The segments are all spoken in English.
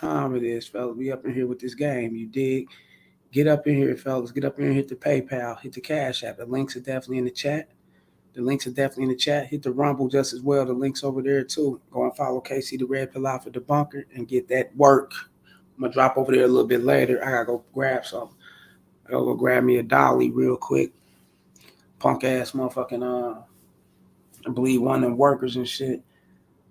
time it is, fellas. We up in here with this game. You dig? Get up in here, fellas. Get up in here, hit the PayPal, hit the Cash App. The links are definitely in the chat. The links are definitely in the chat. Hit the Rumble just as well. The links over there too. Go and follow Casey the Red Pill Alpha Debunker and get that work. I'm gonna drop over there a little bit later. I gotta go grab something. I gotta go grab me a dolly real quick. Punk ass motherfucking I believe one of them workers and shit.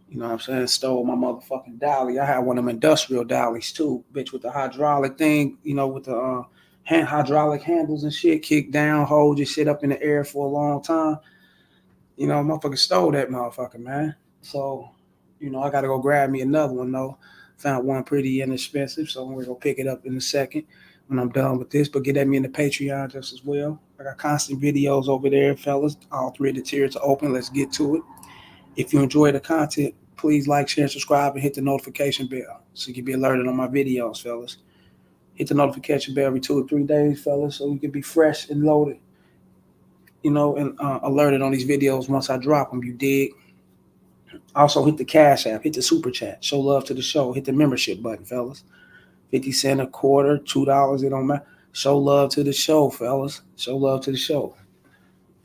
You know what I'm saying? Stole my motherfucking dolly. I had one of them industrial dollies too, bitch, with the hydraulic thing, you know, with the hydraulic handles and shit, kick down, hold your shit up in the air for a long time. You know, motherfucker stole that motherfucker, man. So, you know, I gotta go grab me another one though. Found one pretty inexpensive, so we're gonna pick it up in a second when I'm done with this. But get at me in the Patreon just as well. I got constant videos over there, fellas. All three of the tiers are open. Let's get to it. If you enjoy the content, please like, share, subscribe, and hit the notification bell so you can be alerted on my videos, fellas. Hit the notification bell every 2 or 3 days, fellas, so you can be fresh and loaded, you know, and alerted on these videos once I drop them, you dig? Also, hit the Cash App, hit the Super Chat, show love to the show, hit the membership button, fellas. 50 cents a quarter, $2, it don't matter. Show love to the show, fellas. Show love to the show.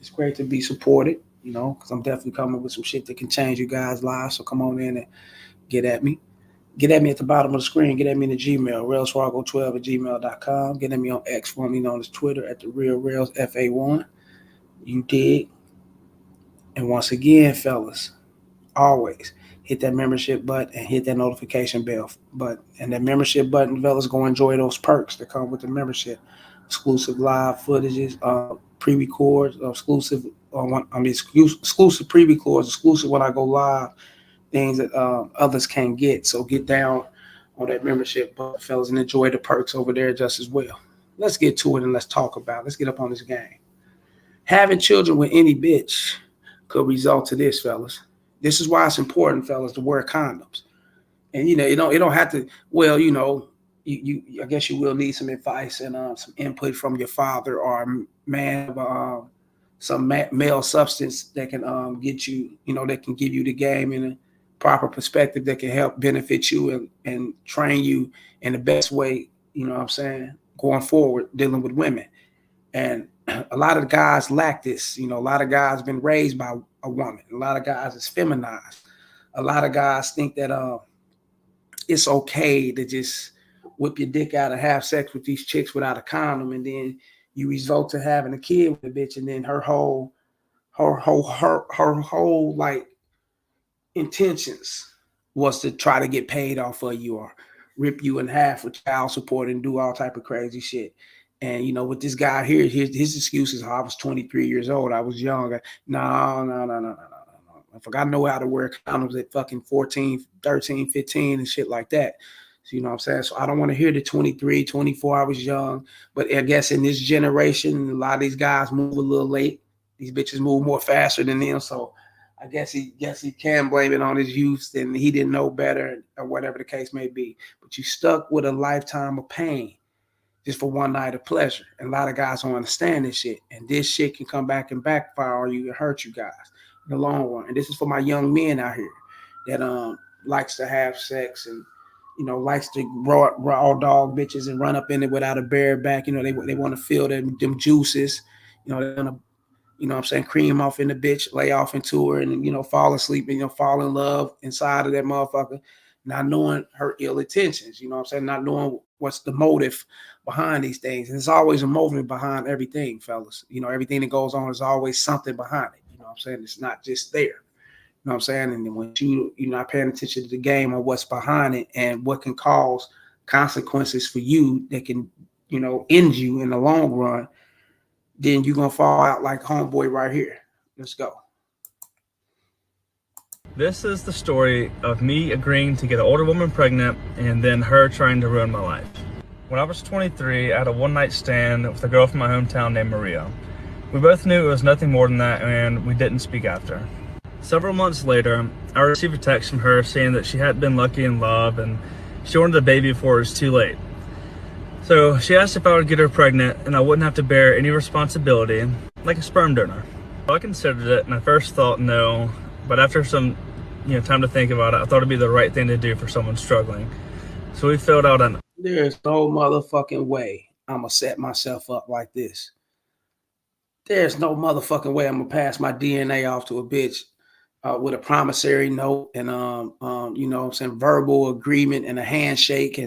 It's great to be supported, you know, because I'm definitely coming with some shit that can change you guys' lives. So come on in and get at me. Get at me at the bottom of the screen. Get at me in the Gmail, railsfargo12@gmail.com. Get at me on X, formerly known as Twitter, at the Real Rails FA1. You dig? And once again, fellas, always hit that membership button and hit that notification bell button. And that membership button, fellas, go enjoy those perks that come with the membership. Exclusive live footages, pre-records, exclusive pre-records, exclusive when I go live, things that others can't get. So get down on that membership button, fellas, and enjoy the perks over there just as well. Let's get to it and let's talk about it. Let's get up on this game. Having children with any bitch could result to this, fellas. This is why it's important, fellas, to wear condoms. And you know, it don't have to. Well, you know, you I guess you will need some advice and some input from your father or man, some male substance that can get you, you know, that can give you the game in a proper perspective that can help benefit you and train you in the best way. You know what I'm saying? Going forward, dealing with women. And a lot of guys lack this. You know, a lot of guys been raised by a woman. A lot of guys is feminized. A lot of guys think that it's okay to just whip your dick out and have sex with these chicks without a condom, and then you result to having a kid with a bitch, and then her whole like intentions was to try to get paid off of you or rip you in half with child support and do all type of crazy shit. And, you know, with this guy here, his excuse is, I was 23 years old. I was young. No. If I know how to wear condoms at fucking 14, 13, 15 and shit like that. So, you know what I'm saying? So I don't want to hear the 23, 24, I was young. But I guess in this generation, a lot of these guys move a little late. These bitches move more faster than them. So I guess he can blame it on his youth and he didn't know better or whatever the case may be. But you stuck with a lifetime of pain just for one night of pleasure. And a lot of guys don't understand this shit. And this shit can come back and backfire on you and hurt you guys in the long run. And this is for my young men out here that likes to have sex and, you know, likes to raw dog bitches and run up in it without a bare back. You know, they want to feel them juices. You know, they want to, you know what I'm saying, cream off in the bitch, lay off into her and, you know, fall asleep and, you know, fall in love inside of that motherfucker, not knowing her ill intentions, you know what I'm saying, not knowing what's the motive behind these things. And there's always a motive behind everything, fellas. You know, everything that goes on is always something behind it. You know what I'm saying? It's not just there. You know what I'm saying? And when you're not paying attention to the game or what's behind it and what can cause consequences for you that can, you know, end you in the long run, then you're going to fall out like homeboy right here. Let's go. This is the story of me agreeing to get an older woman pregnant and then her trying to ruin my life. When I was 23, I had a one-night stand with a girl from my hometown named Maria. We both knew it was nothing more than that, and we didn't speak after. Several months later, I received a text from her saying that she hadn't been lucky in love and she wanted a baby before it was too late. So she asked if I would get her pregnant and I wouldn't have to bear any responsibility, like a sperm donor. I considered it and I first thought no, but after some time to think about it, I thought it'd be the right thing to do for someone struggling. So we filled out an There's no motherfucking way I'm gonna set myself up like this. There's no motherfucking way I'm gonna pass my DNA off to a bitch with a promissory note and you know, some verbal agreement and a handshake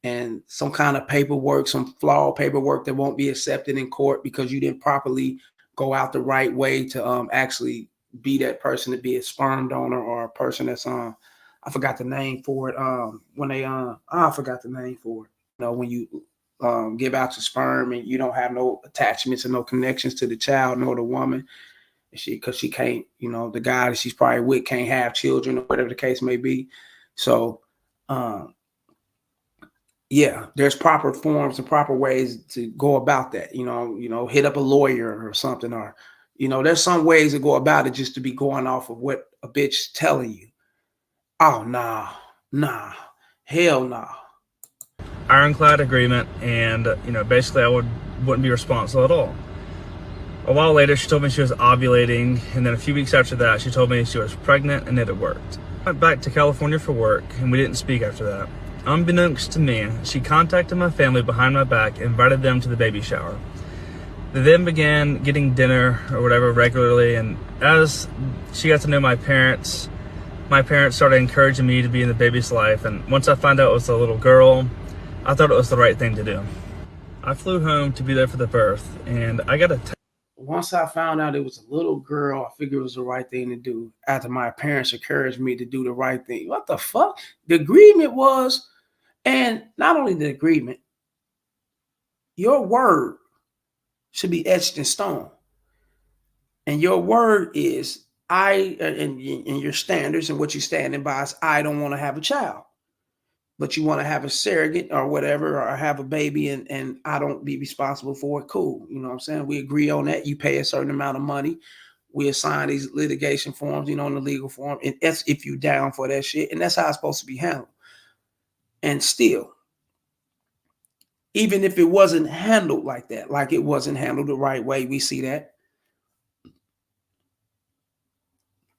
and some kind of paperwork, some flawed paperwork that won't be accepted in court because you didn't properly go out the right way to actually be that person, to be a sperm donor or a person that's I forgot the name for it. When they I forgot the name for it. You know, when you give out your sperm and you don't have no attachments and no connections to the child nor the woman, because she can't, you know, the guy that she's probably with can't have children or whatever the case may be. So yeah, there's proper forms and proper ways to go about that. You know, hit up a lawyer or something, or you know, there's some ways to go about it just to be going off of what a bitch telling you. Oh nah, hell nah. ironclad agreement, and you know, basically I wouldn't be responsible at all. A while later, she told me she was ovulating, and then a few weeks after that, she told me she was pregnant and it had worked. I went back to California for work, and we didn't speak after that. Unbeknownst to me, she contacted my family behind my back and invited them to the baby shower. They then began getting dinner or whatever regularly, and as she got to know my parents started encouraging me to be in the baby's life, and once I found out it was a little girl, I thought it was the right thing to do. I flew home to be there for the birth, and I got a once I found out it was a little girl, I figured it was the right thing to do after my parents encouraged me to do the right thing. What the fuck? The agreement was, and not only the agreement, your word should be etched in stone. And your word is, and your standards and what you're standing by is, I don't want to have a child. But you want to have a surrogate or whatever, or have a baby, and I don't be responsible for it. Cool. You know what I'm saying? We agree on that. You pay a certain amount of money. We assign these litigation forms, you know, in the legal form. And that's if you down for that shit. And that's how it's supposed to be handled. And still, even if it wasn't handled like that, like it wasn't handled the right way, we see that.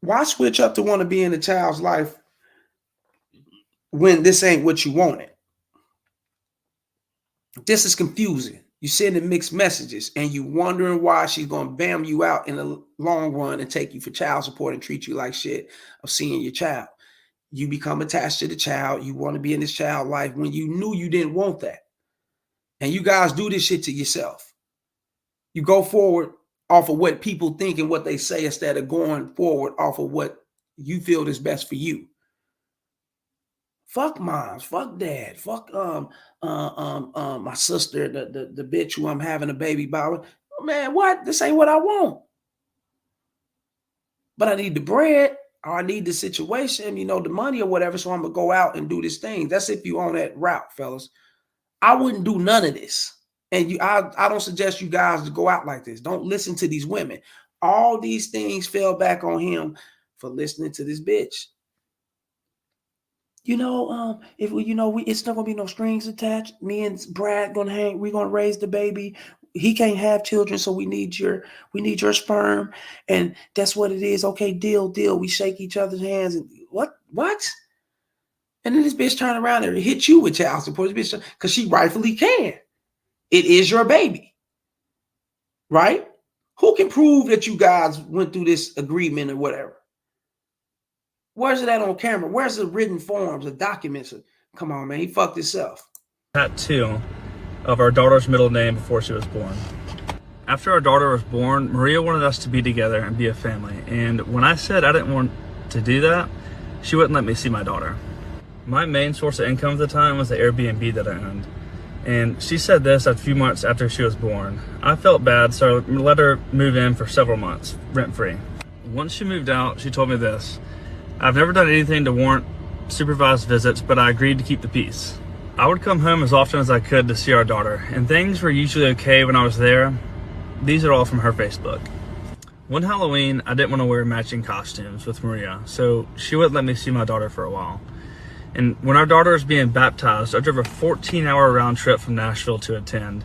Why switch up to want to be in the child's life when this ain't what you wanted? This is confusing. You sending mixed messages and you wondering why she's going to bam you out in the long run and take you for child support and treat you like shit of seeing your child. You become attached to the child. You want to be in this child life when you knew you didn't want that. And you guys do this shit to yourself. You go forward off of what people think and what they say instead of going forward off of what you feel is best for you. Fuck moms, fuck dad, fuck my sister, the bitch who I'm having a baby by. Man, what? This ain't what I want. But I need the bread, or I need the situation, you know, the money or whatever. So I'm gonna go out and do this thing. That's if you on that route, fellas. I wouldn't do none of this. And I don't suggest you guys to go out like this. Don't listen to these women. All these things fell back on him for listening to this bitch. You know, if we, you know, it's not gonna be no strings attached. Me and Brad gonna hang. We're gonna raise the baby. He can't have children, so we need your sperm, and that's what it is. Okay, deal. We shake each other's hands, and what? And then this bitch turn around and hit you with child support, this bitch, because she rightfully can. It is your baby, right? Who can prove that you guys went through this agreement or whatever? Where's it at on camera? Where's the written forms, the documents? Come on, man. He fucked himself. Tattoo of our daughter's middle name before she was born. After our daughter was born, Maria wanted us to be together and be a family. And when I said I didn't want to do that, she wouldn't let me see my daughter. My main source of income at the time was the Airbnb that I owned. And she said this a few months after she was born. I felt bad, so I let her move in for several months, rent-free. Once she moved out, she told me this: I've never done anything to warrant supervised visits, but I agreed to keep the peace. I would come home as often as I could to see our daughter, and things were usually okay when I was there. These are all from her Facebook. One Halloween, I didn't want to wear matching costumes with Maria, so she wouldn't let me see my daughter for a while. And when our daughter was being baptized, I drove a 14-hour round trip from Nashville to attend.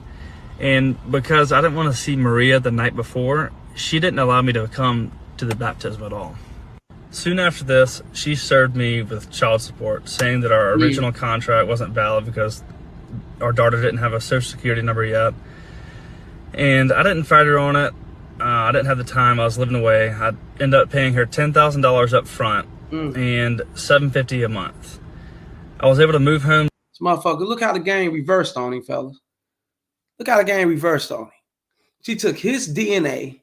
And because I didn't want to see Maria the night before, she didn't allow me to come to the baptism at all. Soon after this, she served me with child support, saying that our original contract wasn't valid because our daughter didn't have a social security number yet. And I didn't fight her on it. I didn't have the time. I was living away. I ended up paying her $10,000 up front and $750 a month. I was able to move home. This motherfucker, look how the game reversed on him, fellas. Look how the game reversed on him. She took his DNA,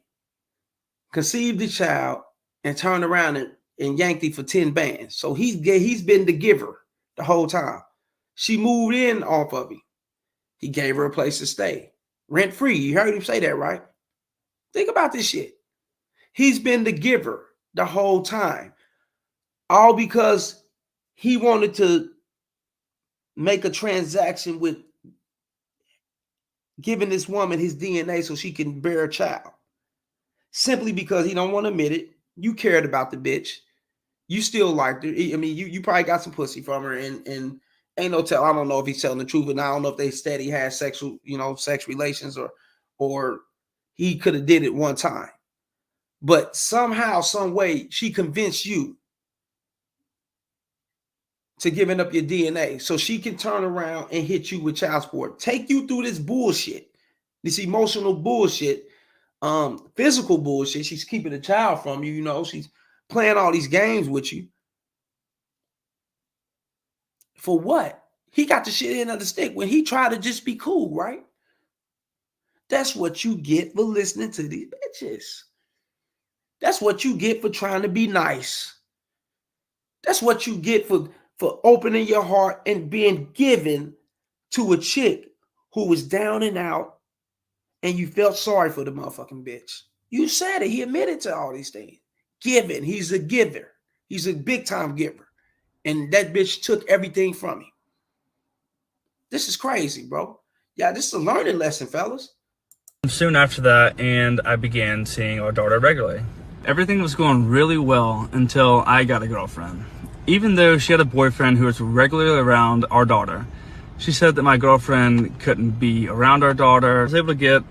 conceived the child, and turned around and yanked him for 10 bands. So he's been the giver the whole time. She moved in off of him. He gave her a place to stay. Rent free. You heard him say that, right? Think about this shit. He's been the giver the whole time. All because he wanted to make a transaction with giving this woman his DNA so she can bear a child. Simply because he don't want to admit it. You cared about the bitch. You still liked her. I mean, you probably got some pussy from her, and ain't no tell. I don't know if he's telling the truth, and I don't know if they steady had sexual, sex relations, or he could have did it one time. But somehow, some way, she convinced you to giving up your DNA so she can turn around and hit you with child support, take you through this bullshit, this emotional bullshit, physical bullshit. She's keeping the child from you, she's playing all these games with you. For what? He got the shit end of the stick when he tried to just be cool, right? That's what you get for listening to these bitches. That's what you get for trying to be nice. That's what you get for opening your heart and being given to a chick who was down and out, and you felt sorry for the motherfucking bitch. You said it. He admitted to all these things. Giving. He's a giver. He's a big time giver. And that bitch took everything from him. This is crazy, bro. Yeah, this is a learning lesson, fellas. Soon after that, and I began seeing our daughter regularly. Everything was going really well until I got a girlfriend. Even though she had a boyfriend who was regularly around our daughter, she said that my girlfriend couldn't be around our daughter. I was able to get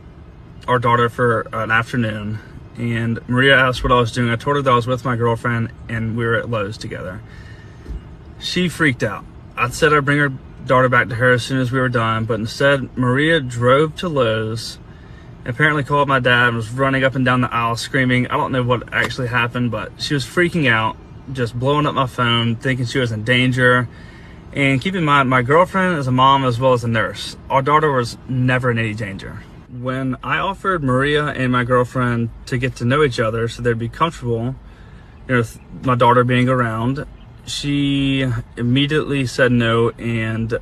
our daughter for an afternoon, and Maria asked what I was doing. I told her that I was with my girlfriend and we were at Lowe's together. She freaked out. I said I'd bring her daughter back to her as soon as we were done, but instead Maria drove to Lowe's, apparently called my dad, and was running up and down the aisle screaming. I don't know what actually happened, but she was freaking out, just blowing up my phone, thinking she was in danger. And keep in mind, my girlfriend is a mom as well as a nurse. Our daughter was never in any danger. When I offered Maria and my girlfriend to get to know each other so they'd be comfortable, with my daughter being around, she immediately said no and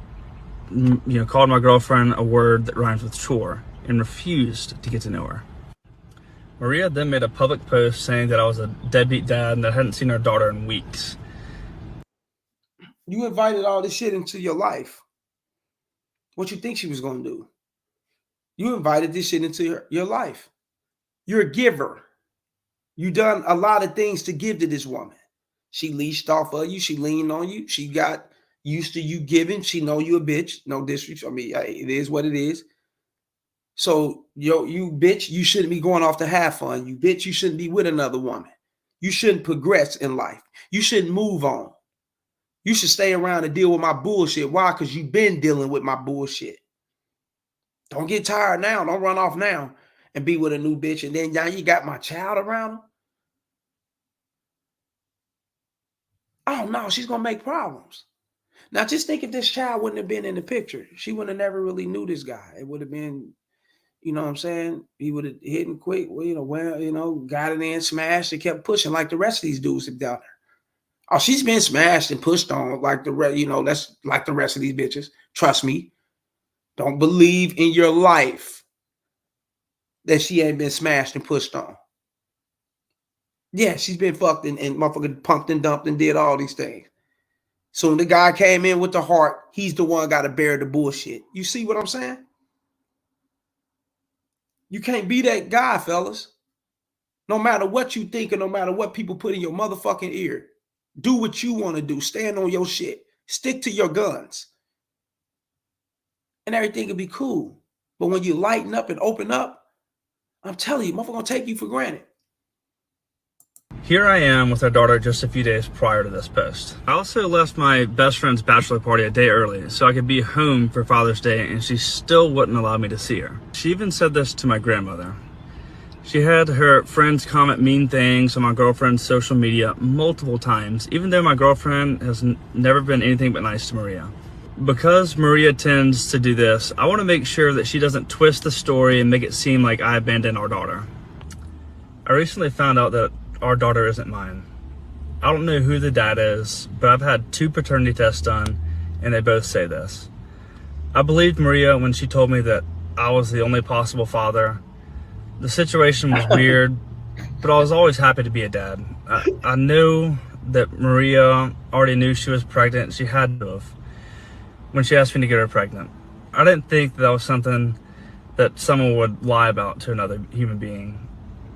called my girlfriend a word that rhymes with chore and refused to get to know her. Maria then made a public post saying that I was a deadbeat dad and that I hadn't seen our daughter in weeks. You invited all this shit into your life. What you think she was going to do? You invited this shit into your life. You're a giver. You done a lot of things to give to this woman. She leashed off of you. She leaned on you. She got used to you giving. She know you a bitch. No disrespect. I mean, it is what it is. So, you bitch, you shouldn't be going off to have fun. You bitch, you shouldn't be with another woman. You shouldn't progress in life. You shouldn't move on. You should stay around and deal with my bullshit. Why? Because you've been dealing with my bullshit. Don't get tired now. Don't run off now and be with a new bitch. And then now you got my child around him. Oh, no, she's going to make problems. Now, just think if this child wouldn't have been in the picture. She would have never really knew this guy. It would have been, you know what I'm saying? He would have hit him quick, got it in, smashed, and kept pushing like the rest of these dudes have done her. Oh, she's been smashed and pushed on like the rest, that's like the rest of these bitches. Trust me. Don't believe in your life that she ain't been smashed and pushed on. Yeah, she's been fucked and motherfucking pumped and dumped and did all these things. So when the guy came in with the heart, he's the one got to bear the bullshit. You see what I'm saying? You can't be that guy, fellas. No matter what you think and no matter what people put in your motherfucking ear, do what you want to do. Stand on your shit. Stick to your guns. And everything will be cool. But when you lighten up and open up, I'm telling you, motherfucker gonna take you for granted. Here I am with our daughter just a few days prior to this post. I also left my best friend's bachelor party a day early so I could be home for Father's Day, and she still wouldn't allow me to see her. She even said this to my grandmother. She had her friends comment mean things on my girlfriend's social media multiple times, even though my girlfriend has never been anything but nice to Maria. Because Maria tends to do this, I want to make sure that she doesn't twist the story and make it seem like I abandoned our daughter. I recently found out that our daughter isn't mine. I don't know who the dad is, but I've had 2 paternity tests done, and they both say this. I believed Maria when she told me that I was the only possible father. The situation was weird, but I was always happy to be a dad. I knew that Maria already knew she was pregnant. She had to have when she asked me to get her pregnant. I didn't think that was something that someone would lie about to another human being.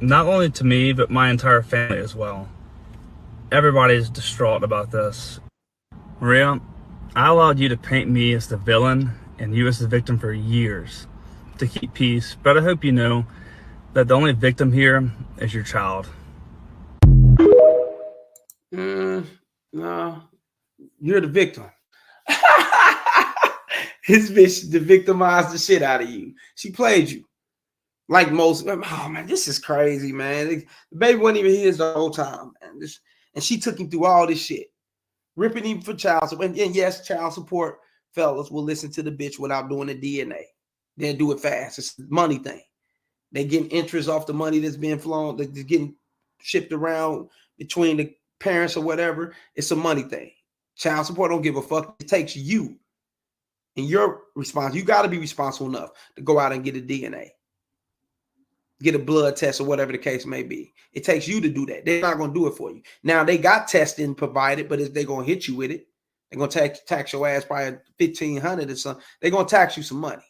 Not only to me, but my entire family as well. Everybody's distraught about this. Maria, I allowed you to paint me as the villain and you as the victim for years to keep peace, but I hope you know that the only victim here is your child. No, you're the victim. His bitch victimized the shit out of you. She played you. Like most, oh man, this is crazy, man. The baby wasn't even his the whole time, man. And she took him through all this shit, ripping him for child support. And yes, child support fellas will listen to the bitch without doing the DNA. They'll do it fast. It's a money thing. They getting interest off the money that's being flown, that's getting shipped around between the parents or whatever. It's a money thing. Child support don't give a fuck. It takes you and your response. You got to be responsible enough to go out and get a DNA. Get a blood test or whatever the case may be. It takes you to do that. They're not going to do it for you. Now, they got testing provided, but they're going to hit you with it. They're going to tax your ass by $1,500 or something. They're going to tax you some money.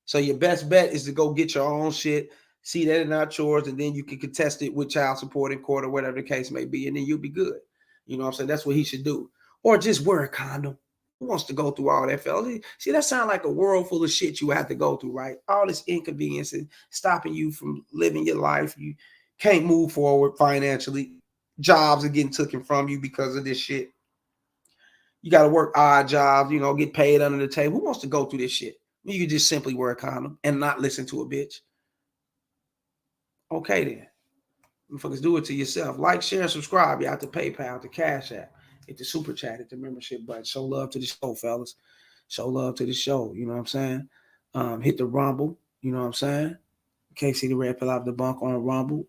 So your best bet is to go get your own shit, see that it's not yours, and then you can contest it with child support in court or whatever the case may be, and then you'll be good. You know what I'm saying? That's what he should do. Or just wear a condom. Who wants to go through all that, fellas? See, that sounds like a world full of shit you have to go through, right? All this inconvenience and stopping you from living your life. You can't move forward financially. Jobs are getting taken from you because of this shit. You got to work odd jobs, get paid under the table. Who wants to go through this shit? You can just simply wear a condom and not listen to a bitch. Okay, then. Motherfuckers, do it to yourself. Like, share, and subscribe. You have to PayPal, the Cash App. Hit the super chat, hit the membership button. Show love to the show, fellas. Show love to the show. You know what I'm saying? Hit the Rumble. You know what I'm saying? Can't see the red pill out the bunk on a Rumble.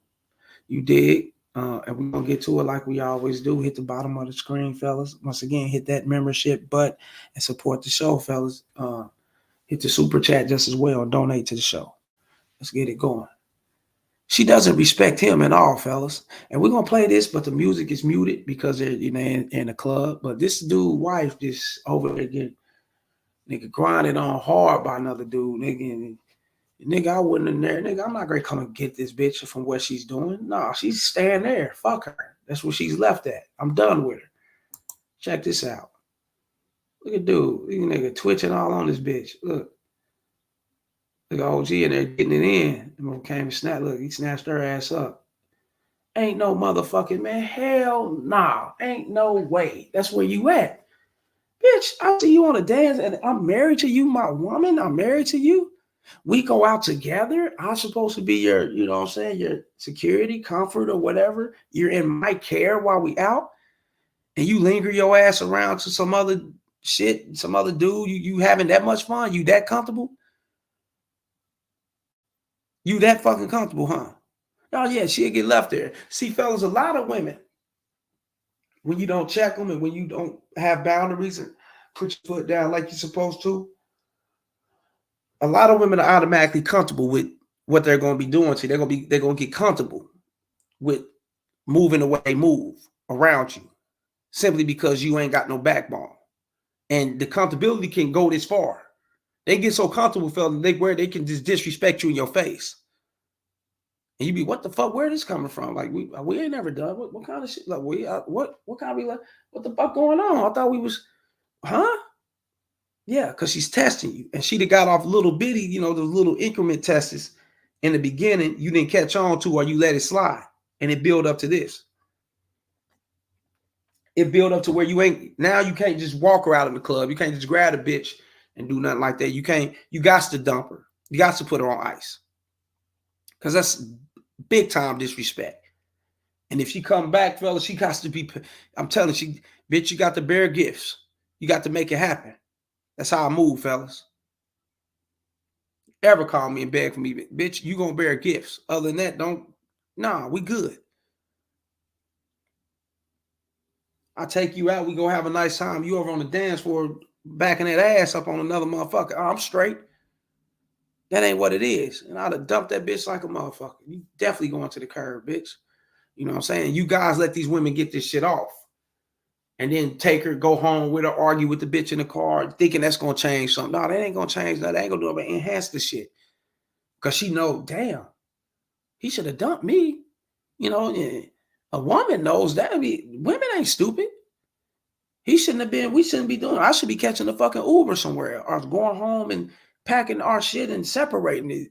You dig? And we're going to get to it like we always do. Hit the bottom of the screen, fellas. Once again, hit that membership button and support the show, fellas. Hit the super chat just as well. Donate to the show. Let's get it going. She doesn't respect him at all, fellas. And we're gonna play this, but the music is muted because they're in a club. But this dude wife just over there getting grinded on hard by another dude. Nigga, I wouldn't in there. Nigga, I'm not gonna come and get this bitch from what she's doing. No, she's staying there. Fuck her. That's where she's left at. I'm done with her. Check this out. Look at dude. Look at nigga twitching all on this bitch. Look. Look at OG in there getting it in. And came and snapped. Look, he snatched her ass up. Ain't no motherfucking man. Hell nah. Ain't no way. That's where you at. Bitch, I see you on a dance and I'm married to you, my woman. I'm married to you. We go out together. I'm supposed to be your, your security, comfort, or whatever. You're in my care while we out. And you linger your ass around to some other shit, some other dude. You having that much fun? You that comfortable? You that fucking comfortable, huh? Oh, yeah, she'll get left there. See, fellas, a lot of women, when you don't check them and when you don't have boundaries and put your foot down like you're supposed to, a lot of women are automatically comfortable with what they're going to be doing to you. They're going to get comfortable with moving the way they move around you simply because you ain't got no backbone. And the comfortability can go this far. They get so comfortable, fellas, they can just disrespect you in your face. And you be, what the fuck? Where is this coming from? Like, we ain't never done. What kind of shit? Like, what kind of, what the fuck going on? I thought we was, huh? Yeah, because she's testing you. And she'd have got off little bitty, those little increment tests in the beginning you didn't catch on to, or you let it slide and it build up to this. it built up to where you ain't, now you can't just walk her out of the club. You can't just grab a bitch and do nothing like that. You can't, you got to dump her. You got to put her on ice. Because that's big time disrespect. And if she come back, fellas, she got to be, I'm telling you, bitch, you got to bear gifts. You got to make it happen. That's how I move, fellas. Ever call me and beg for me, bitch, you gonna bear gifts. Other than that, don't, nah, we good. I take you out, we gonna have a nice time. You over on the dance floor, backing that ass up on another motherfucker. Oh, I'm straight. That ain't what it is. And I'd have dumped that bitch like a motherfucker. You definitely going to the curb, bitch. You know what I'm saying? You guys let these women get this shit off. And then take her, go home with her, argue with the bitch in the car, thinking that's gonna change something. No, that ain't gonna change that. That ain't gonna do it, but enhance the shit. Cause she know, damn, he should have dumped me. You know, a woman knows that. I mean, women ain't stupid. He shouldn't have been, we shouldn't be doing it. I should be catching the fucking Uber somewhere or going home and packing our shit and separating it.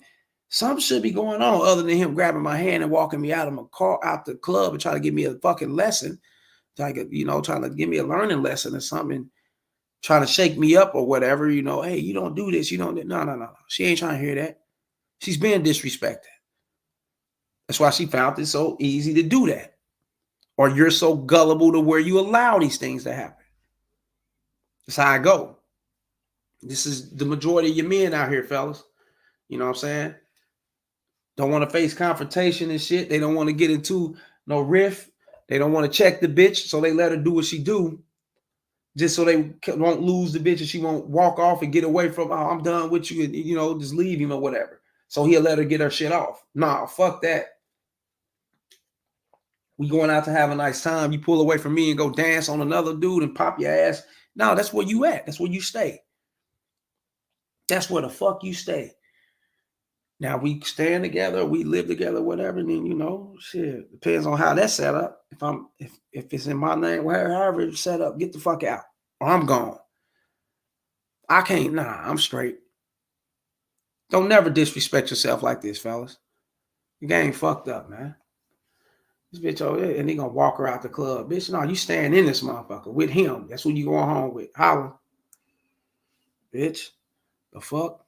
Something should be going on other than him grabbing my hand and walking me out of my car, out the club and trying to give me a fucking lesson. Like, you know, trying to give me a learning lesson or something, trying to shake me up or whatever, you know, hey, you don't do this, you don't, no. She ain't trying to hear that. She's being disrespected. That's why she found it so easy to do that. Or you're so gullible to where you allow these things to happen. That's how I go. This is the majority of your men out here, fellas. You know what I'm saying? Don't want to face confrontation and shit. They don't want to get into no riff. They don't want to check the bitch, so they let her do what she do, just so they won't lose the bitch and she won't walk off and get away from, oh, I'm done with you, and, you know, just leave him or whatever. So he'll let her get her shit off. Nah, fuck that. We going out to have a nice time. You pull away from me and go dance on another dude and pop your ass. No, that's where you at. That's where you stay. That's where the fuck you stay. Now we stand together, we live together, whatever. And then, you know, shit, depends on how that's set up. If it's in my name, however it's set up, get the fuck out, or I'm gone. I can't. Nah, I'm straight. Don't never disrespect yourself like this, fellas. The game fucked up, man. This bitch over there, and he gonna walk her out the club, bitch. No, you staying in this motherfucker with him. That's who you going home with. Holla, bitch. The fuck.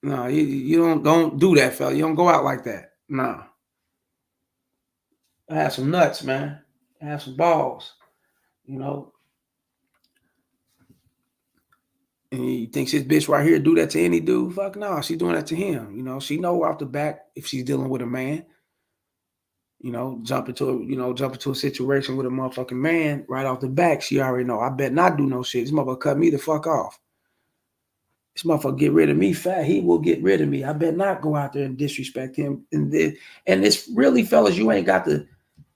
No, you don't do that, fella. You don't go out like that. Nah. I have some nuts, man. I have some balls. You know. And he thinks his bitch right here do that to any dude. Fuck no, she's doing that to him. You know, she know off the back if she's dealing with a man. You know, jump into a situation with a motherfucking man right off the back. She already know. I bet not do no shit. This motherfucker cut me the fuck off. This motherfucker get rid of me fat. He will get rid of me. I bet not go out there and disrespect him. And it's really, fellas, you ain't got to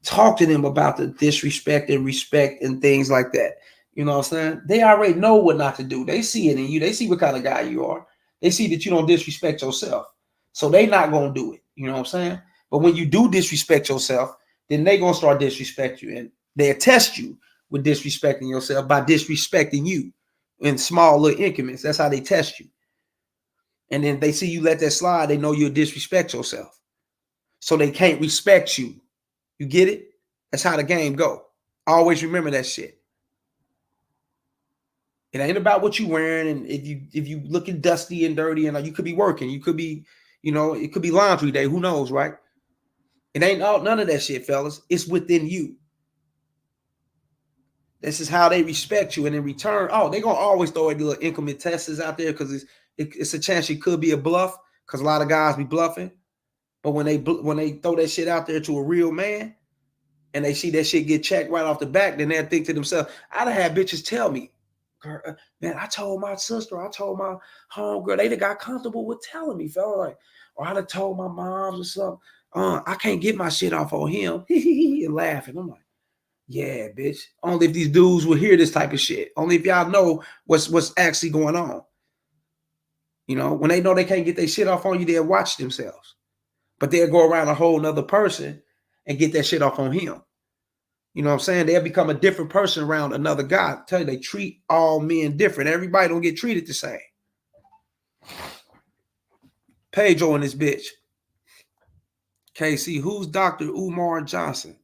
talk to them about the disrespect and respect and things like that. You know what I'm saying? They already know what not to do. They see it in you. They see what kind of guy you are. They see that you don't disrespect yourself. So they not going to do it. You know what I'm saying? But when you do disrespect yourself, then they going to start disrespect you. And they'll test you with disrespecting yourself by disrespecting you in small little increments. That's how they test you. And then they see you let that slide. They know you'll disrespect yourself. So they can't respect you. You get it? That's how the game go. Always remember that shit. It ain't about what you wearing, and if you looking dusty and dirty, and you could be working, you could be, you know, it could be laundry day. Who knows, right? It ain't none of that shit, fellas. It's within you. This is how they respect you, and in return, they gonna always throw a little increment testers out there because it's a chance it could be a bluff because a lot of guys be bluffing. But when they throw that shit out there to a real man, and they see that shit get checked right off the back, then they'll think to themselves, I'd have had bitches tell me, man, I told my sister, I told my homegirl, they got comfortable with telling me, fella, like, or I'd have told my moms or something, I can't get my shit off on him, and laughing. I'm like, yeah, bitch. Only if these dudes will hear this type of shit. Only if y'all know what's actually going on. You know, when they know they can't get their shit off on you, they'll watch themselves. But they'll go around a whole nother person and get that shit off on him. You know what I'm saying? They'll become a different person around another guy. I tell you, they treat all men different. Everybody don't get treated the same. Pedro and this bitch. KC, who's Dr. Umar Johnson?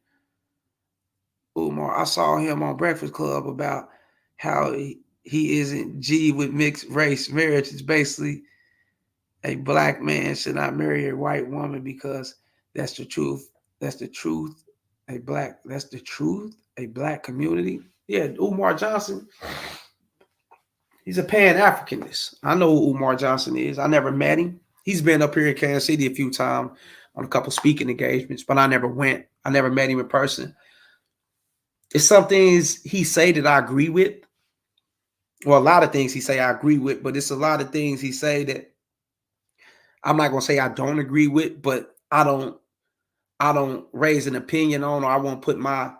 Umar. I saw him on Breakfast Club about how he isn't G with mixed race marriage. It's basically a black man should not marry a white woman because that's the truth. That's the truth. That's the truth. A black community. Yeah, Umar Johnson, he's a Pan-Africanist. I know who Umar Johnson is. I never met him. He's been up here in Kansas City a few times on a couple speaking engagements, but I never went. I never met him in person. It's some things he say that I agree with. Well, a lot of things he say I agree with, but it's a lot of things he say that I'm not gonna say I don't agree with, but I don't raise an opinion on, or I wouldn't put my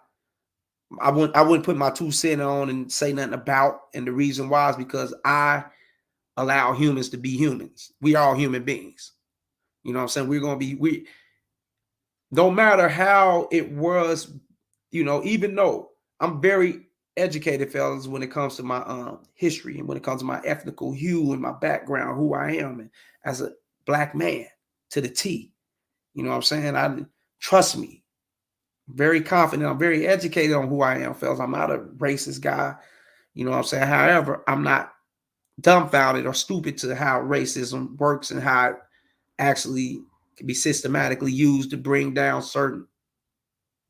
2 cents on and say nothing about. And the reason why is because I allow humans to be humans. We are all human beings. You know what I'm saying? We don't matter how it was, even though I'm very educated, fellas, when it comes to my history and when it comes to my ethnical hue and my background, who I am, and as a black man to the T. You know what I'm saying? Trust me, very confident. I'm very educated on who I am, fellas. I'm not a racist guy. You know what I'm saying? However, I'm not dumbfounded or stupid to how racism works and how it actually can be systematically used to bring down certain,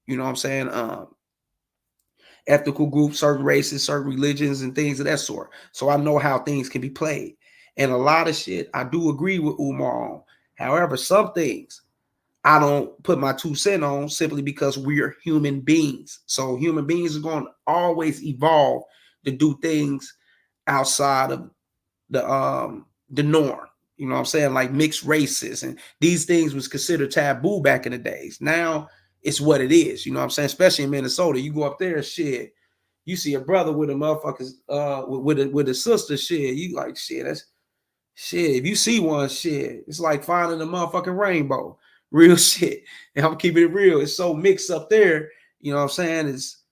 you know what I'm saying, ethnical groups, certain races, certain religions, and things of that sort. So I know how things can be played. And a lot of shit I do agree with Umar on. However, some things I don't put my 2 cents on simply because we're human beings. So human beings are going to always evolve to do things outside of the norm. You know what I'm saying? Like mixed races, and these things was considered taboo back in the days. Now it's what it is. You know what I'm saying? Especially in Minnesota, you go up there, shit, you see a brother with a motherfuckers with a sister, shit, you like, shit, that's shit. If you see one, shit, it's like finding a motherfucking rainbow. Real shit. And I'm keeping it real. It's so mixed up there. You know what I'm saying? It's,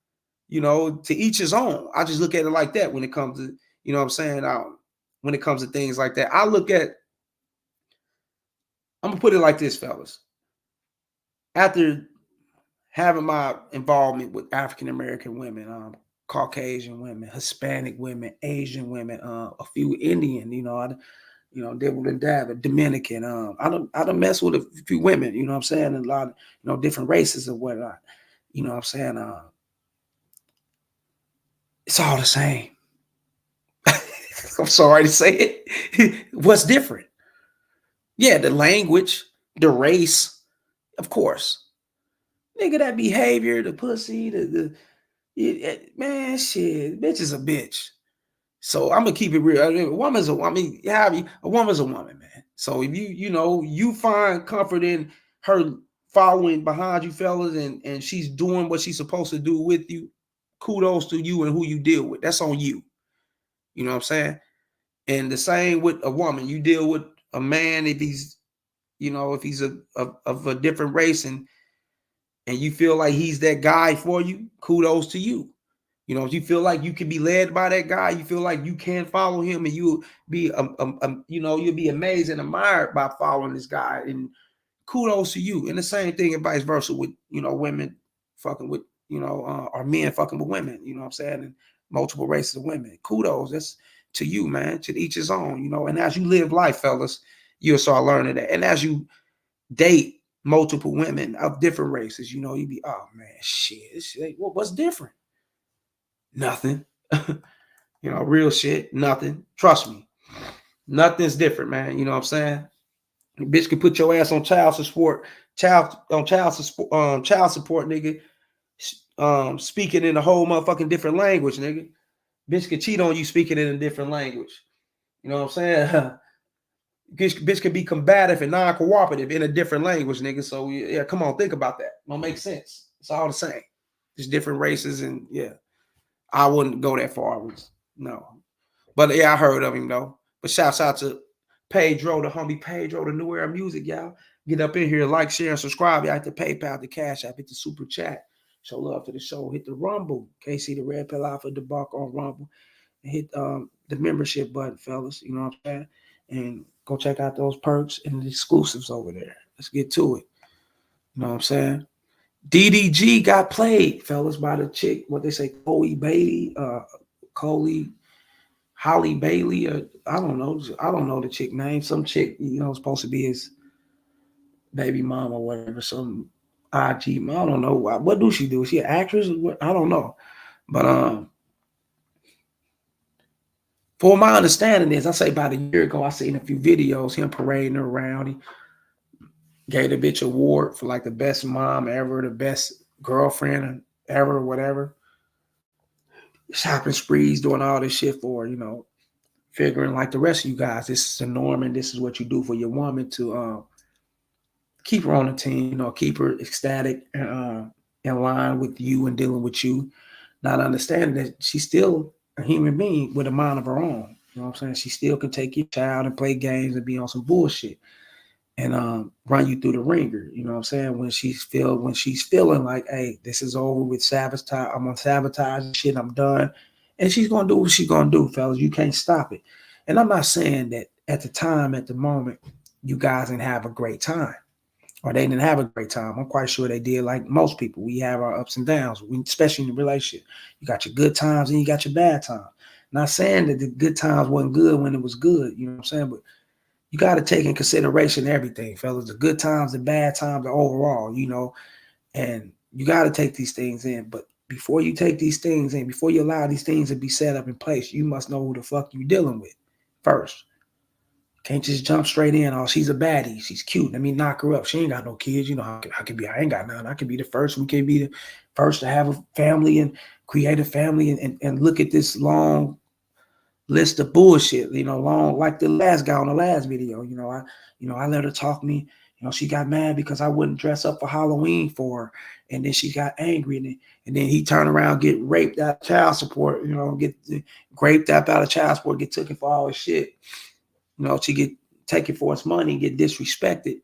to each his own. I just look at it like that when it comes to, you know what I'm saying? When it comes to things like that, I'm gonna put it like this, fellas. After having my involvement with African American women, Caucasian women, Hispanic women, Asian women, a few Indian, dibble and dab, Dominican. I don't mess with a few women, you know what I'm saying? And a lot of, different races and whatnot. You know what I'm saying? It's all the same. I'm sorry to say it. What's different? Yeah, the language, the race, of course. Nigga, that behavior, the pussy, man, shit, bitch is a bitch. So I'm gonna keep it real. A woman's a woman. Yeah, a woman's a woman, man. So if you find comfort in her following behind you, fellas, and she's doing what she's supposed to do with you, kudos to you and who you deal with. That's on you. You know what I'm saying? And the same with a woman. You deal with a man if he's, if he's of a different race and you feel like he's that guy for you, kudos to you. If you feel like you can be led by that guy, you feel like you can follow him, and you'll be, you'll be amazed and admired by following this guy. And kudos to you. And the same thing and vice versa with, women fucking with, or men fucking with women. You know what I'm saying? And multiple races of women. Kudos. That's to you, man. To each his own. And as you live life, fellas, you'll start learning that. And as you date multiple women of different races, you be, oh man, shit, what's different? Nothing. Real shit, nothing. Trust me. Nothing's different, man. You know what I'm saying? Bitch can put your ass on child support, nigga. Speaking in a whole motherfucking different language, nigga. Bitch can cheat on you speaking in a different language. You know what I'm saying? Bitch can be combative and non-cooperative in a different language, nigga. So yeah, come on, think about that. Don't make sense. It's all the same. Just different races, and yeah, I wouldn't go that far. No, but yeah, I heard of him though. But shouts out to Pedro, the homie Pedro, the New Era Music, y'all. Get up in here, like, share, and subscribe. Y'all hit the PayPal, the Cash App, hit the Super Chat. Show love to the show. Hit the Rumble. KC the Red Pill Alpha debacle on Rumble. And hit the membership button, fellas. You know what I'm saying? And go check out those perks and the exclusives over there. Let's get to it. You know what I'm saying? DDG got played, fellas, by the chick, what they say, Chloe Bailey, Holly Bailey, or I don't know the chick name. Some chick, supposed to be his baby mom or whatever, some IG. I don't know. What do she do? Is she an actress? I don't know. But for my understanding is, I say about a year ago, I seen a few videos, him parading around. He gave the bitch award for like the best mom ever, the best girlfriend ever, whatever. Shopping sprees, doing all this shit for, figuring like the rest of you guys, this is the norm and this is what you do for your woman to keep her on the team, keep her ecstatic and in line with you and dealing with you, not understanding that she's still a human being with a mind of her own. You know what I'm saying? She still can take your child and play games and be on some bullshit and run you through the ringer. You know what I'm saying? When she's feeling like, hey, this is over with sabotage. I'm gonna sabotage shit. I'm done. And she's gonna do what she's gonna do, fellas. You can't stop it. And I'm not saying that at the moment, you guys didn't have a great time. Or they didn't have a great time. I'm quite sure they did, like most people. We have our ups and downs, especially in the relationship. You got your good times and you got your bad times. Not saying that the good times wasn't good when it was good, you know what I'm saying? But you got to take in consideration everything, fellas. The good times, the bad times, the overall, and you got to take these things in. But before you take these things in, before you allow these things to be set up in place, you must know who the fuck you're dealing with first. Can't just jump straight in. Oh, she's a baddie. She's cute. Let me knock her up. She ain't got no kids. I ain't got none. I can be the first. We can be the first to have a family and create a family and look at this long list of bullshit, long like the last guy on the last video. I let her talk me. She got mad because I wouldn't dress up for Halloween for her. And then she got angry. And then he turned around, get raped out of child support, get raped out of child support, get taken for all his shit. She get taken for his money, get disrespected.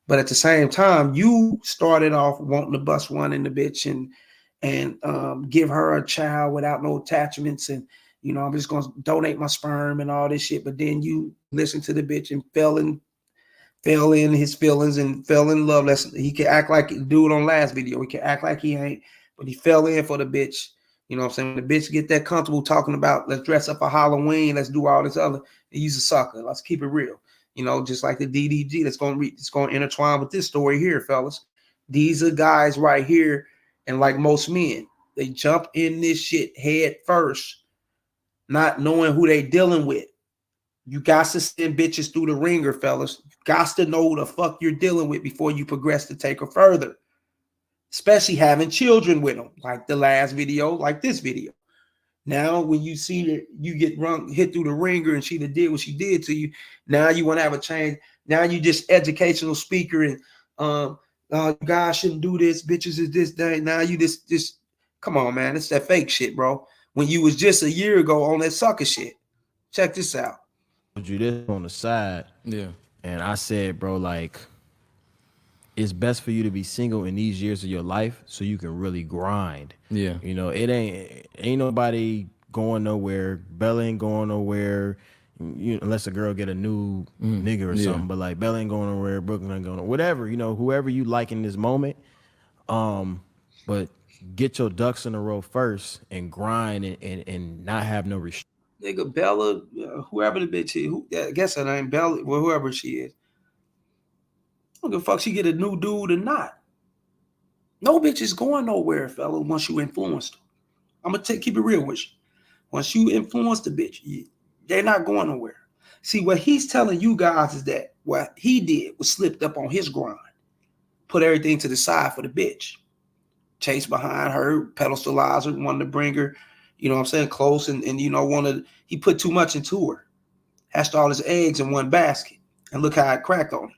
But at the same time, you started off wanting to bust one in the bitch and give her a child without no attachments. And, I'm just going to donate my sperm and all this shit. But then you listen to the bitch and fell in his feelings and fell in love. He can act like the dude on last video. He can act like he ain't, but he fell in for the bitch. You know what I'm saying? When the bitch get that comfortable talking about, let's dress up for Halloween, let's do all this other, he's a sucker. Let's keep it real. Just like the DDG that's going to intertwine with this story here, fellas. These are guys right here, and like most men, they jump in this shit head first, not knowing who they dealing with. You got to send bitches through the ringer, fellas. You got to know who the fuck you're dealing with before you progress to take her further. Especially having children with them, like the last video, like this video. Now, when you see that you get hit through the ringer and she did what she did to you, now you want to have a change. Now you just educational speaker and guys shouldn't do this. Bitches is this thing. Now you just come on, man. It's that fake shit, bro. When you was just a year ago on that sucker shit. Check this out. You this on the side. Yeah. And I said, bro, like, it's best for you to be single in these years of your life so you can really grind. Yeah. It ain't nobody going nowhere. Bella ain't going nowhere, unless a girl get a new nigga or something. But like Bella ain't going nowhere, Brooklyn ain't going nowhere. Whatever, whoever you like in this moment. But get your ducks in a row first and grind and not have no restrictions. Nigga, Bella, whoever the bitch is, I guess her name Bella, well, whoever she is. I don't give a fuck she get a new dude or not. No bitch is going nowhere, fella, once you influence them. I'm going to keep it real with you. Once you influence the bitch, they're not going nowhere. See, what he's telling you guys is that what he did was slipped up on his grind. Put everything to the side for the bitch. Chase behind her, pedestalize her, wanted to bring her, close and he put too much into her. Hatched all his eggs in one basket. And look how it cracked on him.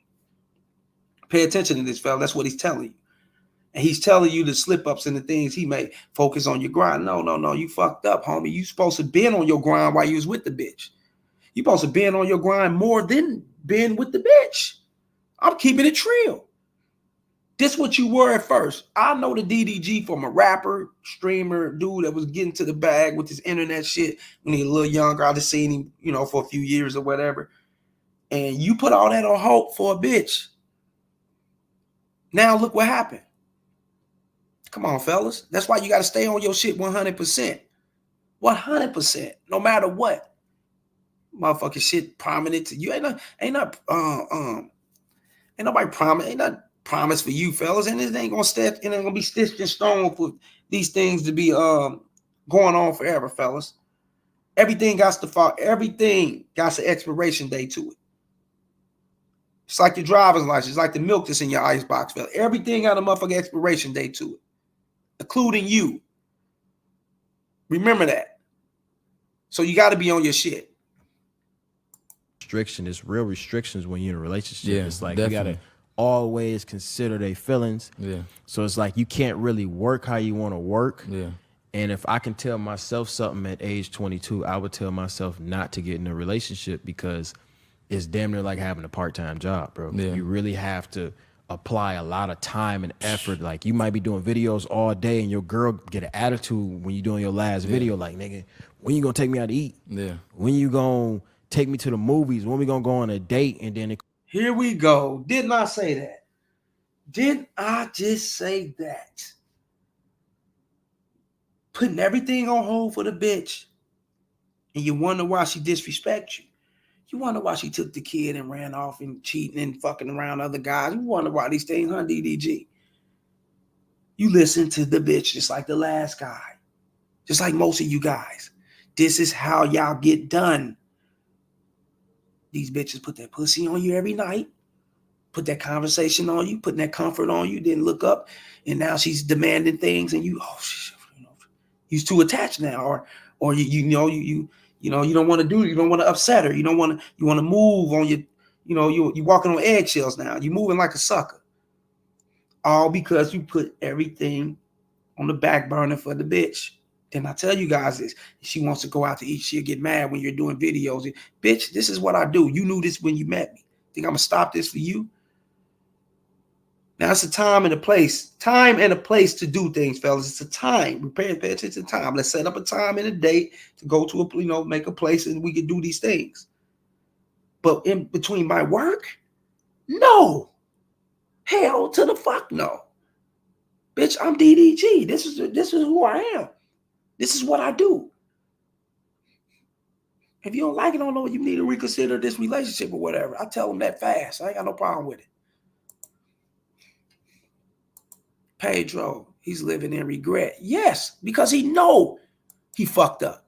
Pay attention to this, fella. That's what he's telling you. And he's telling you the slip-ups and the things he made. Focus on your grind. No. You fucked up, homie. You supposed to been on your grind while you was with the bitch. You supposed to been on your grind more than been with the bitch. I'm keeping it real. This what you were at first. I know the DDG from a rapper, streamer, dude that was getting to the bag with his internet shit when he was a little younger. I just seen him, for a few years or whatever. And you put all that on hold for a bitch. Now look what happened. Come on, fellas. That's why you got to stay on your shit 100%. 100%. No matter what. Motherfucking shit prominent to you. Ain't nobody promise. Ain't not promise for you, fellas. And it ain't gonna step. It ain't gonna be stitched in stone for these things to be going on forever, fellas. Everything got to fall. Everything got an expiration date to it. It's like your driver's license. It's like the milk that's in your icebox, fella. Everything got a motherfucking expiration date to it, including you. Remember that. So you got to be on your shit. Restriction is real restrictions when you're in a relationship. Yeah, it's like definitely. you gotta always consider their feelings. Yeah. So it's like you can't really work how you want to work. Yeah. And if I can tell myself something at age 22, I would tell myself not to get in a relationship because it's damn near like having a part-time job, bro. Yeah. You really have to apply a lot of time and effort. Like you might be doing videos all day and your girl get an attitude when you're doing your last video. Like, nigga, when you gonna take me out to eat? Yeah. When you gonna take me to the movies? When we gonna go on a date? And then Here we go. Didn't I say that? Didn't I just say that? Putting everything on hold for the bitch. And you wonder why she disrespects you. You wonder why she took the kid and ran off and cheating and fucking around other guys. You wonder why these things, huh, DDG? You listen to the bitch just like the last guy. Just like most of you guys. This is how y'all get done. These bitches put that pussy on you every night. Put that conversation on you. Putting that comfort on you. Didn't look up. And now she's demanding things and you, you're too attached now. Or you don't want to do it. You don't want to upset her. You want to move on your, you're walking on eggshells now. You're moving like a sucker. All because you put everything on the back burner for the bitch. Then I tell you guys this. If she wants to go out to eat, she'll get mad when you're doing videos. Bitch, this is what I do. You knew this when you met me. Think I'm going to stop this for you? Now it's a time and a place. Time and a place to do things, fellas. It's a time. Pay attention to time. Let's set up a time and a date to go to a, make a place and we can do these things. But in between my work, no. Hell to the fuck no. Bitch, I'm DDG. This is who I am. This is what I do. If you don't like it, I don't know, you need to reconsider this relationship or whatever. I tell them that fast. I ain't got no problem with it. Pedro, he's living in regret. Yes, because he know he fucked up.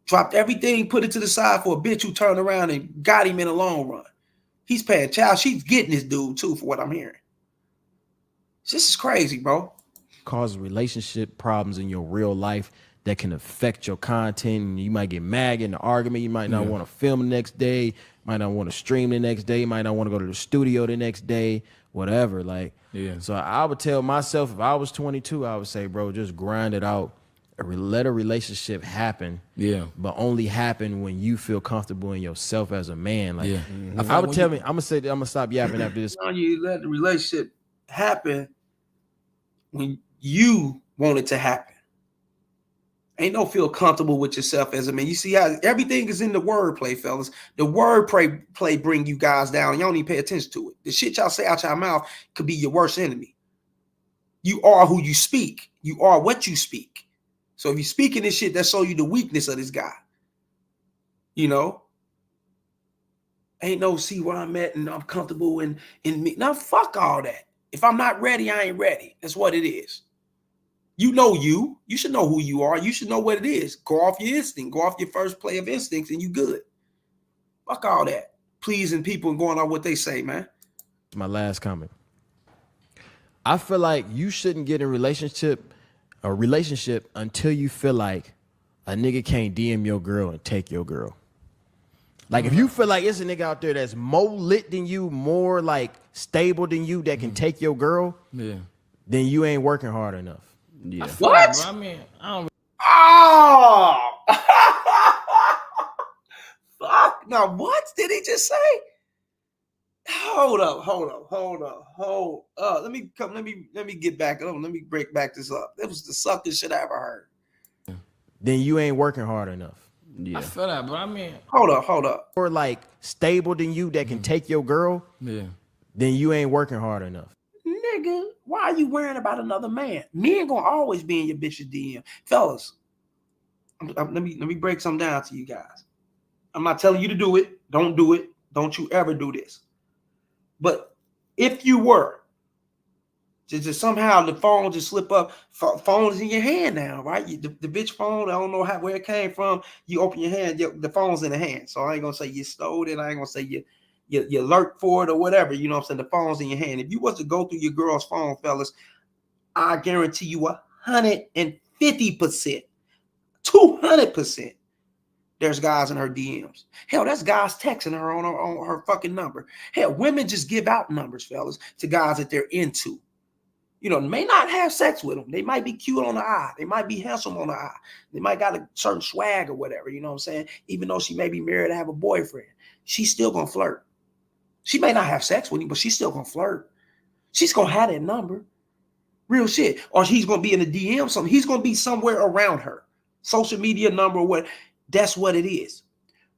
Dropped everything, put it to the side for a bitch who turned around and got him in the long run. He's paying child. She's getting this dude too, for what I'm hearing. This is crazy, bro. causes relationship problems in your real life that can affect your content. And you might get mad in the argument. You might not want to film the next day. Might not want to stream the next day. Might not want to go to the studio the next day. Whatever. Like, so I would tell myself if I was 22, I would say, bro, just grind it out. Let a relationship happen. But only happen when you feel comfortable in yourself as a man. Like, I would tell me, I'm gonna stop yapping after this. You let the relationship happen when you want it to happen. Ain't no feel comfortable with yourself as a man. You see how everything is in the wordplay, fellas. The wordplay bring you guys down. Y'all don't even pay attention to it. The shit y'all say out your mouth could be your worst enemy. You are who you speak. You are what you speak. So if you speaking this shit, that show you the weakness of this guy. You know? Ain't no see where I'm at and I'm comfortable in me. Now fuck all that. If I'm not ready, I ain't ready. That's what it is. You know you. You should know who you are. You should know what it is. Go off your instinct. Go off your first play of instincts and you good. Fuck all that. Pleasing people and going on what they say, man. My last comment. I feel like you shouldn't get in a relationship until you feel like a nigga can't DM your girl and take your girl. Like if you feel like it's a nigga out there that's more lit than you, more like stable than you that can take your girl, then you ain't working hard enough. What? I mean, I don't. Oh! Fuck. Now what did he just say? Hold up. Let me get back up. Let me break back this up. That was the suckest shit I ever heard. Then you ain't working hard enough. I feel that, but I mean, hold up. Or like stable than you that can take your girl, then you ain't working hard enough. Nigga, nigga, why are you worrying about another man? Men gonna always be in your bitch's DM. Fellas, let me break something down to you guys. I'm not telling you to do it. Don't do it. Don't you ever do this. But if you were, just somehow the phone just slip up, phone is in your hand now, right? The bitch phone, I don't know where it came from. You open your hand, the phone's in the hand. So I ain't gonna say you stole it. I ain't gonna say you lurked for it or whatever. You know what I'm saying? The phone's in your hand. If you was to go through your girl's phone, fellas, I guarantee you 150%, 200%. There's guys in her DMs. Hell, that's guys texting her on her fucking number. Hell, women just give out numbers, fellas, to guys that they're into. You know, may not have sex with them. They might be cute on the eye. They might be handsome on the eye. They might got a certain swag or whatever, you know what I'm saying? Even though she may be married to have a boyfriend, she's still going to flirt. She may not have sex with him, but she's still going to flirt. She's going to have that number. Real shit. Or he's going to be in the DM something. He's going to be somewhere around her. Social media number or what. That's what it is.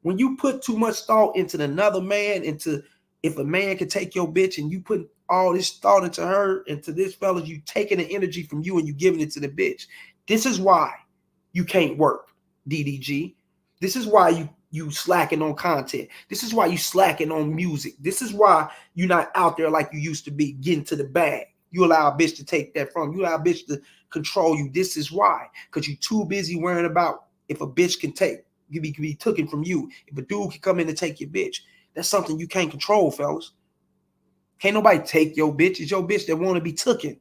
When you put too much thought into another man, into if a man can take your bitch and you put all this thought into her, into this fella, you taking the energy from you and you giving it to the bitch. This is why you can't work, DDG. This is why you slacking on content. This is why you slacking on music. This is why you're not out there like you used to be, getting to the bag. You allow a bitch to take that from you. You allow a bitch to control you. This is why. Because you're too busy worrying about if a bitch can be taken from you. If a dude can come in and take your bitch. That's something you can't control, fellas. Can't nobody take your bitch. It's your bitch that want to be taken.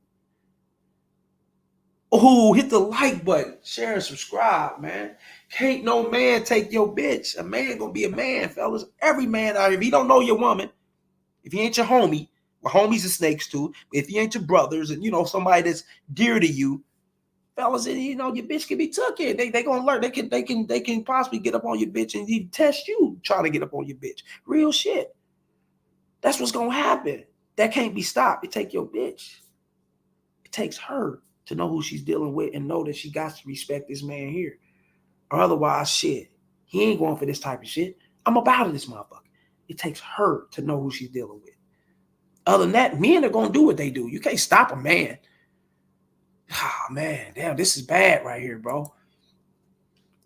Oh, hit the like button. Share and subscribe, man. Can't no man take your bitch. A man gonna be a man, fellas. Every man out here, if he don't know your woman, if he ain't your homie, well, homies are snakes too. But if he ain't your brothers and, you know, somebody that's dear to you, fellas, you know, your bitch can be taken. They gonna learn. They can possibly get up on your bitch and even test you trying to get up on your bitch. Real shit. That's what's gonna happen. That can't be stopped. It take your bitch. It takes her to know who she's dealing with and know that she got to respect this man here. Or otherwise, shit, he ain't going for this type of shit. I'm about this motherfucker. It takes her to know who she's dealing with. Other than that, men are gonna do what they do. You can't stop a man. Oh man, damn, this is bad right here, bro.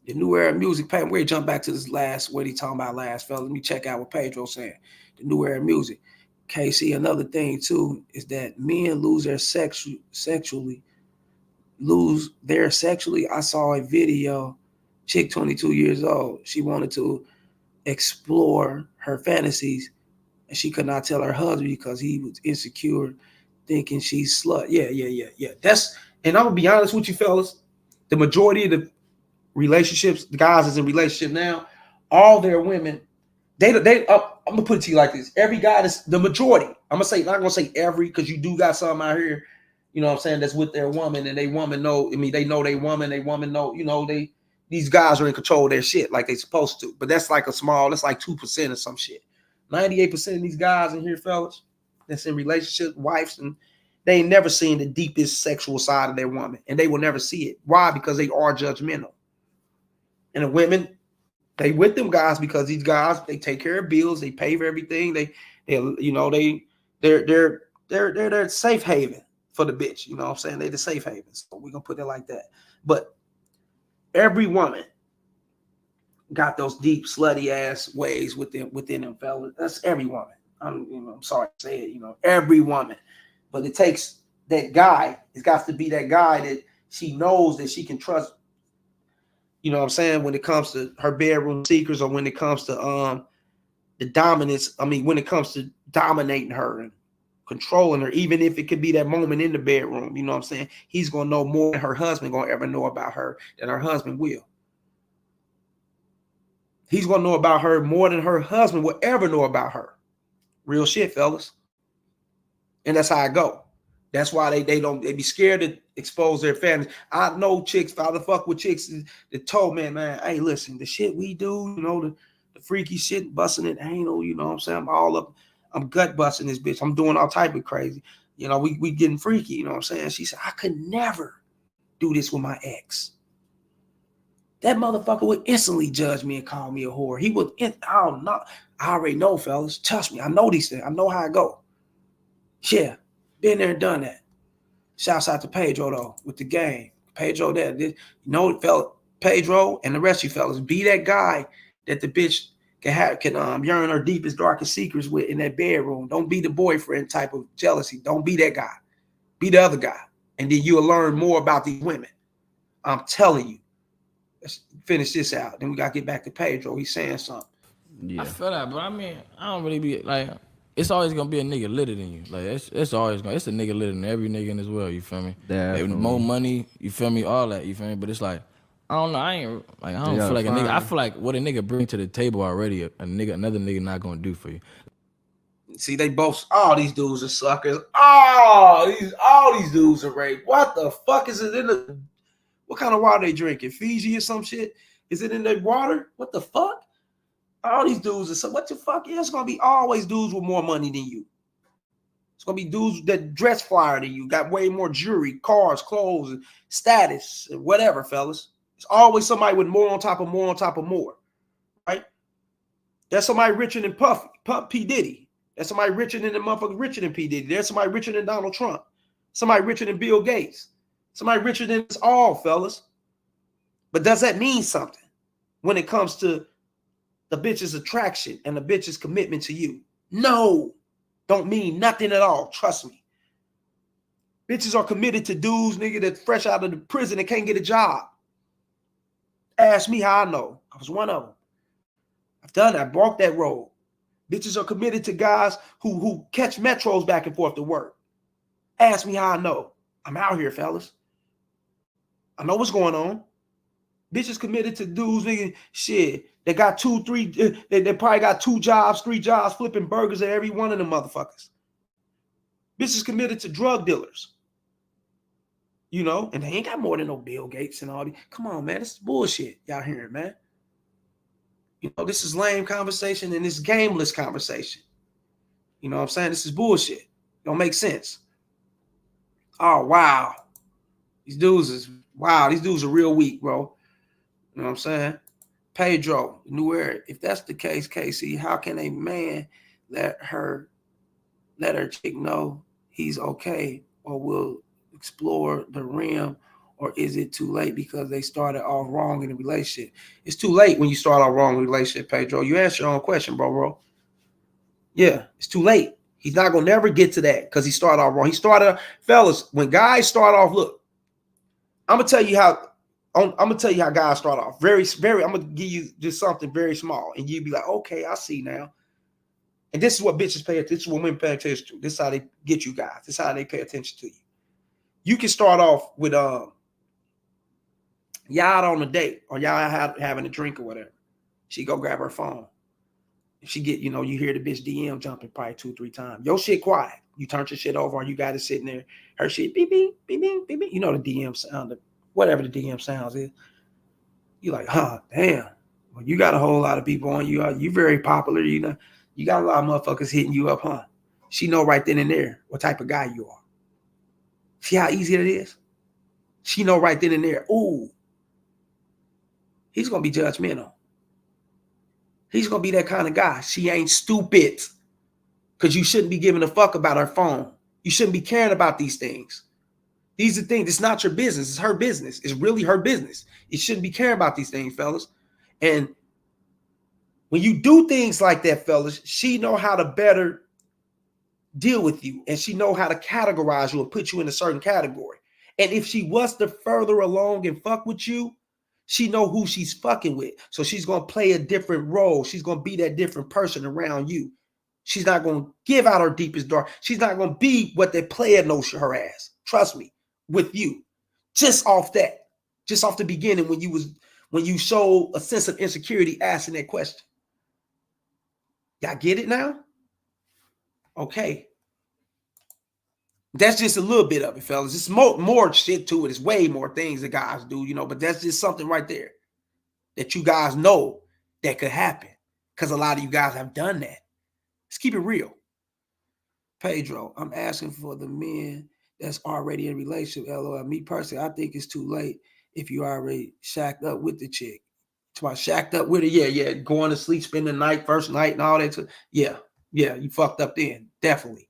The New Era Music page. We're jump back to this last, what he talking about last, fella. Let me check out what Pedro's saying. The New Era Music. KC, another thing too is that men lose their sexually. I saw a video, chick 22 years old. She wanted to explore her fantasies and she could not tell her husband because he was insecure, thinking she's slut. Yeah. And I'm gonna be honest with you, fellas. The majority of the relationships, the guys that's in relationship now, all their women, I'm gonna put it to you like this: every guy that's the majority. I'm not gonna say every, because you do got some out here, you know what I'm saying, that's with their woman and they woman know. I mean, they know they woman know. You know, these guys are in control of their shit like they supposed to. But that's like that's like 2% or some shit. 98% of these guys in here, fellas, that's in relationships, wives, and they ain't never seen the deepest sexual side of their woman, and they will never see it. Why? Because they are judgmental. And the women, they with them guys because these guys, they take care of bills, they pay for everything. They're safe haven for the bitch. You know what I'm saying? They the safe haven. So we're gonna put it like that. But every woman got those deep slutty ass ways within them fellas. That's every woman. I'm sorry to say it, every woman. But it takes that guy. It's got to be that guy that she knows that she can trust. You know what I'm saying? When it comes to her bedroom secrets, or when it comes to the dominance. I mean, when it comes to dominating her and controlling her, even if it could be that moment in the bedroom, you know what I'm saying? He's gonna know more than her husband gonna ever know about her than her husband will. He's gonna know about her more than her husband will ever know about her. Real shit, fellas. And that's how I go. That's why they be scared to expose their families. I know chicks, father fuck with chicks that told me, man, hey, listen, the shit we do, the freaky shit, busting it anal, you know what I'm saying? I'm gut busting this bitch. I'm doing all type of crazy. We getting freaky, you know what I'm saying? She said, I could never do this with my ex. That motherfucker would instantly judge me and call me a whore. He would, I already know, fellas. Trust me, I know these things. I know how I go. Yeah. Been there and done that. Shouts out to Pedro though with the game. Pedro that Pedro and the rest of you fellas, be that guy that the bitch can yearn her deepest, darkest secrets with in that bedroom. Don't be the boyfriend type of jealousy. Don't be that guy. Be the other guy. And then you'll learn more about these women. I'm telling you. Let's finish this out. Then we gotta get back to Pedro. He's saying something. Yeah. I feel that, but I mean, I don't really be like. It's always gonna be a nigga litter than you. Like it's always gonna. It's a nigga litter than every nigga in this world. You feel me? Definitely. More money. You feel me? All that. You feel me? But it's like I don't know. I don't feel like a nigga. I feel like what a nigga bring to the table already. Another nigga not gonna do for you. See, they both. All these dudes are suckers. All these dudes are rape. What the fuck is it in the? What kind of water they drinking? Fiji or some shit? Is it in their water? What the fuck? All these dudes are so. What the fuck? Yeah, it's gonna be always dudes with more money than you. It's gonna be dudes that dress flyer than you, got way more jewelry, cars, clothes, and status, and whatever, fellas. It's always somebody with more on top of more on top of more, right? There's somebody richer than P. Diddy. There's somebody richer than the motherfucker richer than P. Diddy. There's somebody richer than Donald Trump. Somebody richer than Bill Gates. Somebody richer than us all, fellas. But does that mean something when it comes to the bitch's attraction and the bitch's commitment to you? No, don't mean nothing at all. Trust me. Bitches are committed to dudes, nigga, that's fresh out of the prison and can't get a job. Ask me how I know. I was one of them. I've done that. I walked that road. Bitches are committed to guys who catch metros back and forth to work. Ask me how I know. I'm out here, fellas. I know what's going on. Bitches committed to dudes, nigga, shit. They got 2, 3, they probably got 2 jobs, 3 jobs, flipping burgers at every one of them motherfuckers. Bitches committed to drug dealers. You know, and they ain't got more than no Bill Gates and all these. Come on, man. This is bullshit y'all hearing, man. You know, this is lame conversation and this gameless conversation. You know what I'm saying? This is bullshit. Don't make sense. Oh, wow. These dudes are real weak, bro. You know what I'm saying? Pedro, New Era. If that's the case, Casey, how can a man let her chick know he's okay or will explore the rim, or is it too late because they started off wrong in the relationship? It's too late when you start off wrong in a relationship, Pedro. You answer your own question, bro. Yeah, it's too late. He's not gonna never get to that because he started off wrong. Fellas, when guys start off, look, I'm gonna tell you how guys start off. Very, very, I'm gonna give you just something very small, and you'd be like, okay, I see now. And this is what bitches pay attention. This is what women pay attention to. This is how they get you guys. This is how they pay attention to you. You can start off with y'all on a date or y'all having a drink or whatever. She go grab her phone. She get, you hear the bitch DM jumping probably 2, 3 times. Your shit quiet. You turn your shit over or you got it sitting there. Her shit beep, beep, beep, beep, beep, beep. You know the DM sound, whatever the DM sounds is. You like, damn. Well, you got a whole lot of people on you. You very popular, you know. You got a lot of motherfuckers hitting you up, huh? She know right then and there what type of guy you are. See how easy it is? She know right then and there. Ooh, he's going to be judgmental. He's going to be that kind of guy. She ain't stupid because you shouldn't be giving a fuck about her phone. You shouldn't be caring about these things. These are things. It's not your business. It's her business. It's really her business. You shouldn't be caring about these things, fellas. And when you do things like that, fellas, she know how to better deal with you, and she know how to categorize you and put you in a certain category. And if she was to further along and fuck with you, she know who she's fucking with. So she's going to play a different role. She's going to be that different person around you. She's not going to give out her deepest dark. She's not going to be what that player knows her as. Trust me, with you. Just off that. Just off the beginning when you show a sense of insecurity asking that question. Y'all get it now? Okay. That's just a little bit of it, fellas. It's more shit to it. It's way more things that guys do, but that's just something right there that you guys know that could happen because a lot of you guys have done that. Let's keep it real. Pedro, I'm asking for the men that's already in a relationship. LOL. Me personally, I think it's too late if you already shacked up with the chick. It's about shacked up with her. Yeah. Going to sleep, spending the night, first night and all that. Yeah, you fucked up then. Definitely.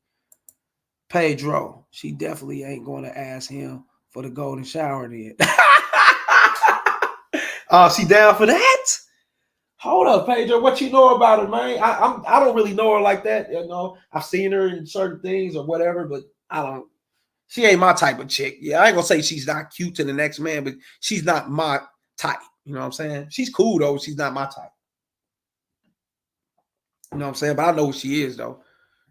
Pedro, she definitely ain't going to ask him for the golden shower then. She down for that? Hold up, Pedro. What you know about her, man? I don't really know her like that. You know, I've seen her in certain things or whatever, but I don't. She ain't my type of chick. Yeah, I ain't gonna say she's not cute to the next man, but she's not my type. You know what I'm saying? She's cool though. She's not my type. You know what I'm saying? But I know who she is though.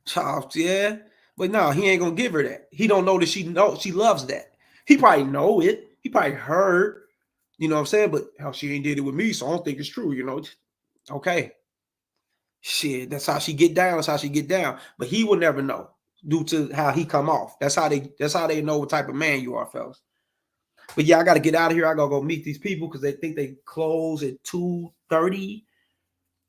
Charles, yeah. But no, he ain't gonna give her that. He don't know that she loves that. He probably know it. He probably heard. You know what I'm saying? But how she ain't did it with me, so I don't think it's true. You know? Okay. Shit, that's how she get down. That's how she get down. But he will never know due to how he come off. That's how they know what type of man you are, fellas. But yeah, I got to get out of here. I gotta go meet these people because they think they close at 2:30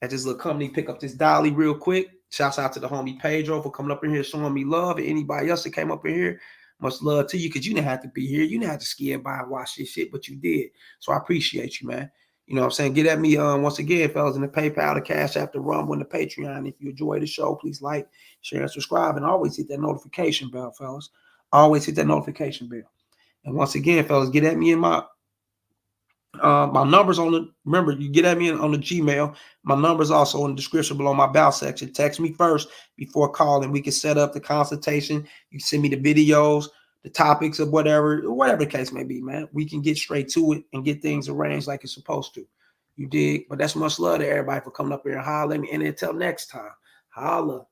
at this little company. Pick up this dolly real quick. Shouts out to the homie Pedro for coming up in here showing me love. And anybody else that came up in here, much love to you because you didn't have to be here. You didn't have to skip by and watch this shit, but you did. So I appreciate you, man. You know what I'm saying? Get at me once again, fellas, in the PayPal, the Cash App, the Rumble, and the Patreon. If you enjoy the show, please like, share, and subscribe. And always hit that notification bell, fellas. Always hit that notification bell. And once again, fellas, get at me in my numbers on the, remember, you get at me on the Gmail. My number's also in the description below my about section. Text me first before calling. We can set up the consultation. You can send me the videos, the topics of whatever the case may be, man. We can get straight to it and get things arranged like it's supposed to. You dig? But that's much love to everybody for coming up here and holler at me. And until next time, holla.